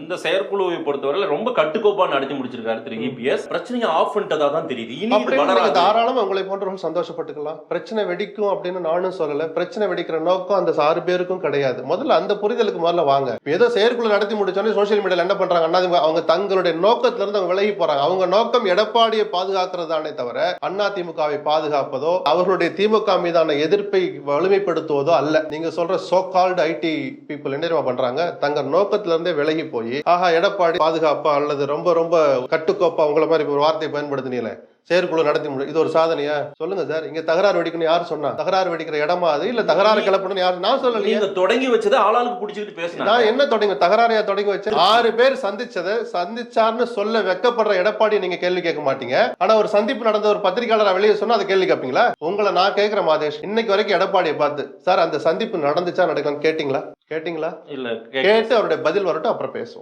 இந்த செயற்குழுவை பொறுத்தவரை ரொம்ப கட்டுக்கோப்பா நடத்தி முடிச்சிருக்காரு திரு இபிஎஸ். பிரச்சனையை ஆஃப் பண்ணிட்டதா தான் தெரியுது. இனி இது வளராது. தாராளமா உங்களை போன்றவர்கள் சந்தோஷப்பட்டுக்கலாம். பிரச்சனை வெடிக்கும் அப்படின்னு நானும் சொல்லல. பிரச்சனை வெடிக்கிற நோக்கம் அந்த 6 பேருக்கும் கிடையாது. முதல்ல அந்த புரிதலுக்கு முதல்ல வாங்க. ஏதோ செயற்குழு நடத்தி முடிச்சோன்னே சோசியல் மீடியால என்ன பண்றாங்க, அவங்க தங்களுடைய நோக்கத்துல இருந்து அவங்க விலகி போறாங்க. அவங்க நோக்கம் எடப்பாடியை பாதுகாக்கிறதானே தவிர அதிமுகவை பாதுகாப்பதோ அவர்களுடைய திமுக மீதான எதிர்ப்பை வலிமைப்படுத்துவதோ அல்ல. நீங்க சொல்ற சோ கால்டு ஐடி பீப்புள் என்ன பண்றாங்க, தங்க நோக்கத்துல இருந்தே விலகி போய் ஆஹா எடப்பாடி பாதுகாப்பா அல்லது ரொம்ப ரொம்ப கட்டுக்கோப்பா உங்களை மாதிரி ஒரு வார்த்தையை பயன்படுத்தினீங்களே செயற்குழு நடத்தி முடியும், இது ஒரு சாதனையா? சொல்லுங்க சார். இங்க தகராறு வெடிக்கணும் யார் சொன்னா? தகராறு வெடிக்கிற இடமா அது? இல்ல தகராறு கிளப்பணும் யார்? நான் சொல்லல. தொடங்கி வச்சது ஆளாளுக்கு பிடிச்சிட்டு பேசினா நான் என்ன தொடங்கி தகராறையா தொடங்கி வச்சேன்? 6 பேர் சந்திச்சார்னு சொல்ல வெக்கப்படுற எடப்பாடி நீங்க கேள்வி கேட்க மாட்டீங்க. ஆனா ஒரு சந்திப்பு நடந்த ஒரு பத்திரிகையாளர் வெளியே சொன்னா அதை கேள்வி கேட்பீங்களா? உங்களை நான் கேட்கிற மாதேஷ், இன்னைக்கு வரைக்கும் எடப்பாடியை பார்த்து சார் அந்த சந்திப்பு நடந்துச்சா நடக்கலாம்னு கேட்டீங்களா? இல்ல. கேட்டு அவருடைய பதில் வரட்டும், அப்புறம் பேசுவோம்.